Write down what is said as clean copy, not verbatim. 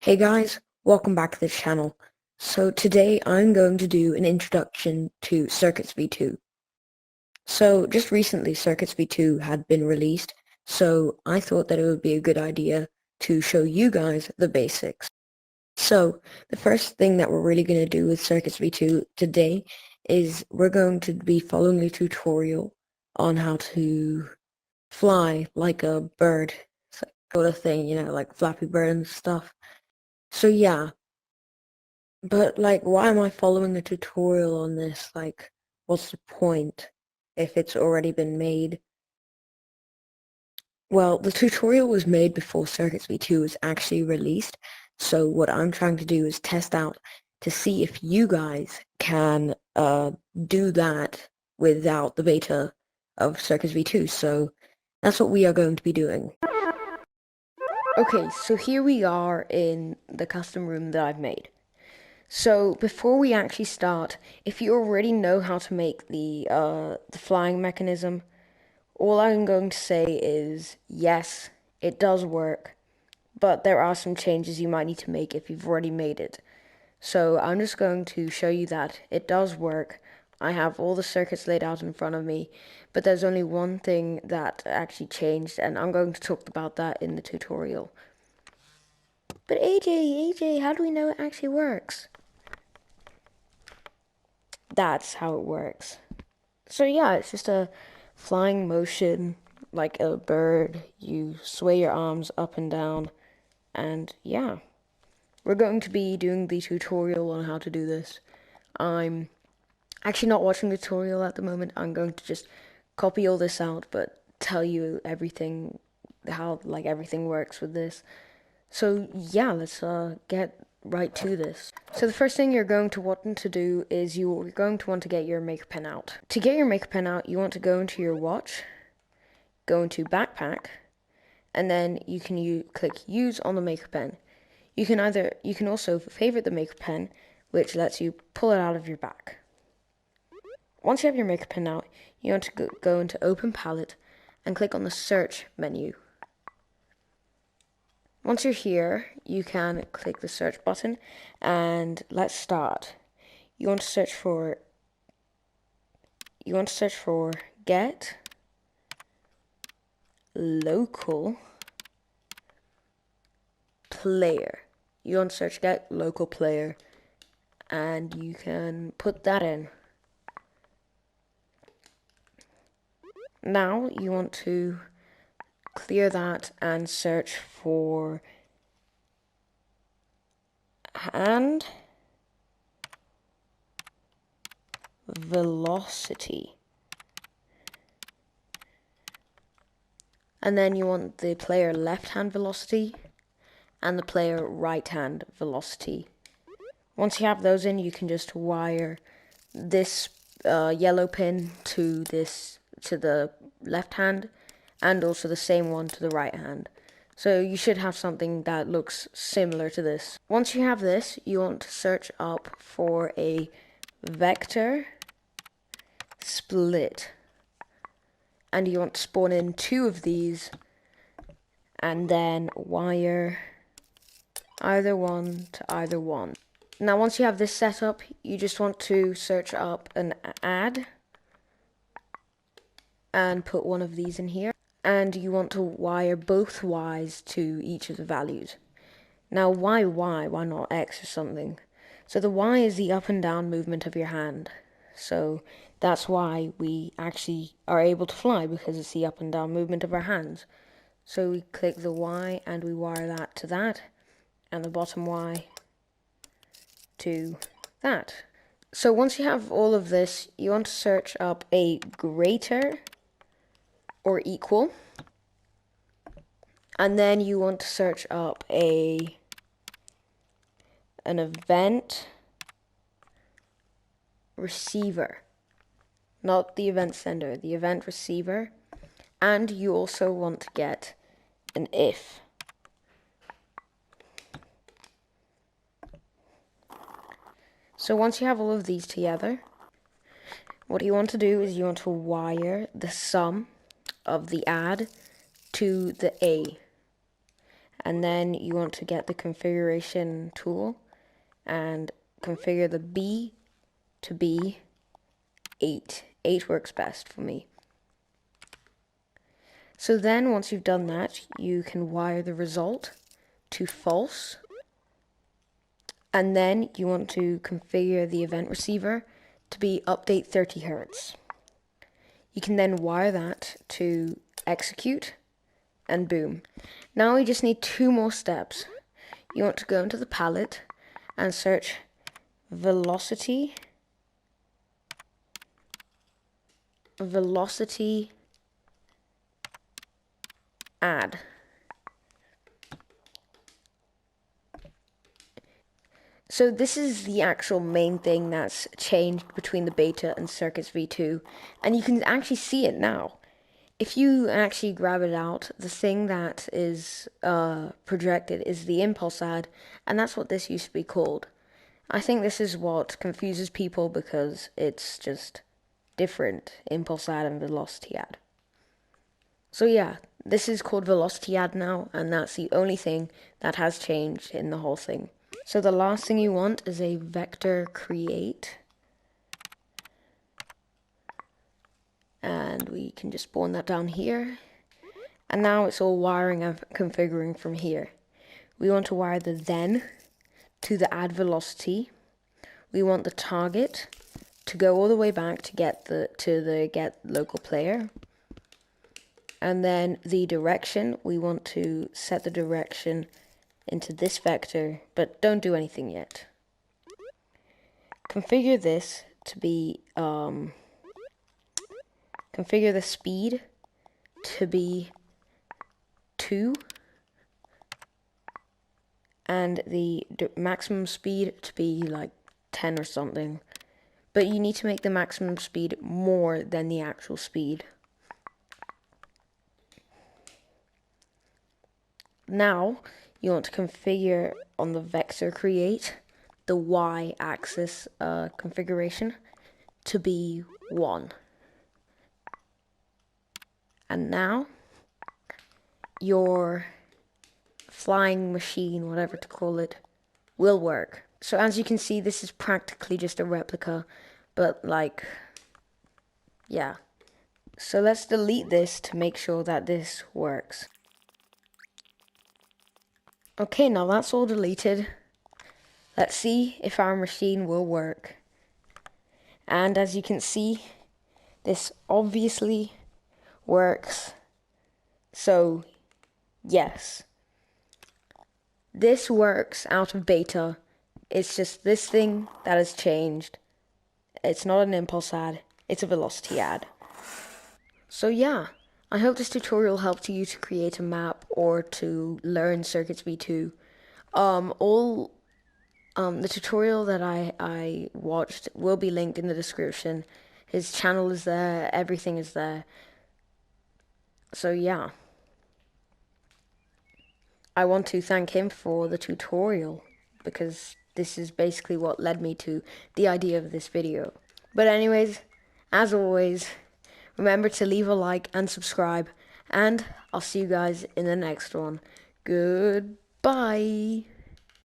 Hey guys, welcome back to the channel. So today I'm going to do an introduction to Circuits V2. So just recently Circuits V2 had been released, so I thought that it would be a good idea to show you guys the basics. So the first thing that we're really going to do with Circuits V2 today is we're going to be following a tutorial on how to fly like a bird, sort of thing, like Flappy Bird and stuff. So yeah. But, like, why am I following a tutorial on this? Like, what's the point if it's already been made? Well, the tutorial was made before Circuits V2 was actually released, so what I'm trying to do is test out to see if you guys can do that without the beta of Circuits V2, so that's what we are going to be doing. Okay, so here we are in the custom room that I've made. So before we actually start, if you already know how to make the flying mechanism, all I'm going to say is yes, it does work, but there are some changes you might need to make if you've already made it. So I'm just going to show you that it does work. I have all the circuits laid out in front of me, but there's only one thing that actually changed, and I'm going to talk about that in the tutorial. But AJ, how do we know it actually works? That's how it works. So yeah, it's just a flying motion like a bird. You sway your arms up and down, and yeah. We're going to be doing the tutorial on how to do this. I'm actually not watching the tutorial at the moment. I'm going to just copy all this out, but tell you everything, how like everything works with this. So yeah, let's get right to this. So the first thing you're going to want to do is you're going to want to get your maker pen out. To get your maker pen out, you want to go into your watch, go into backpack, and then you can click use on the maker pen. You can also favorite the maker pen, which lets you pull it out of your back. Once you have your maker pen out, you want to go into open palette and click on the search menu. Once you're here, you can click the search button and let's start. You want to search for get local player. You want to search get local player and you can put that in. Now you want to clear that and search for hand velocity. And then you want the player left hand velocity and the player right hand velocity. Once you have those in, you can just wire this yellow pin to the left hand and also the same one to the right hand. So you should have something that looks similar to this. Once you have this, you want to search up for a vector split. And you want to spawn in 2 of these and then wire either one to either one. Now once you have this set up, you just want to search up an add and put one of these in here. And you want to wire both Y's to each of the values. Now why Y? Why not X or something? So the Y is the up and down movement of your hand. So that's why we actually are able to fly, because it's the up and down movement of our hands. So we click the Y and we wire that to that, and the bottom Y to that. So once you have all of this, you want to search up a greater or equal, and then you want to search up an event receiver, not the event sender, the event receiver. And you also want to get an if. So once you have all of these together, what you want to do is you want to wire the sum of the add to the A. and then you want to get the configuration tool and configure the B to be 8. 8 works best for me. So then once you've done that, you can wire the result to false, and then you want to configure the event receiver to be update 30 Hz. You can then wire that to execute, and boom. Now we just need 2 more steps. You want to go into the palette and search velocity add. So this is the actual main thing that's changed between the beta and Circuits V2, and you can actually see it now. If you actually grab it out, the thing that is projected is the impulse add, and that's what this used to be called. I think this is what confuses people because it's just different, impulse add and velocity add. So yeah, this is called velocity add now, and that's the only thing that has changed in the whole thing. So the last thing you want is a vector create. And we can just spawn that down here. And now it's all wiring and configuring from here. We want to wire the then to the add velocity. We want the target to go all the way back to get the get local player. And then the direction, we want to set the direction into this vector, but don't do anything yet. Configure this to be configure the speed to be 2 and the maximum speed to be like 10 or something, but you need to make the maximum speed more than the actual speed. Now you want to configure on the vector create the y-axis configuration to be 1. And now your flying machine, whatever to call it, will work. So as you can see, this is practically just a replica, but like, yeah. So let's delete this to make sure that this works. Okay, now that's all deleted. Let's see if our machine will work. And as you can see, this obviously works. So, yes. This works out of beta. It's just this thing that has changed. It's not an impulse add, it's a velocity add. So yeah, I hope this tutorial helped you to create a map or to learn Circuits V2. The tutorial that I watched will be linked in the description. His channel is there, everything is there. So yeah. I want to thank him for the tutorial, because this is basically what led me to the idea of this video. But anyways, as always, remember to leave a like and subscribe, and I'll see you guys in the next one. Goodbye.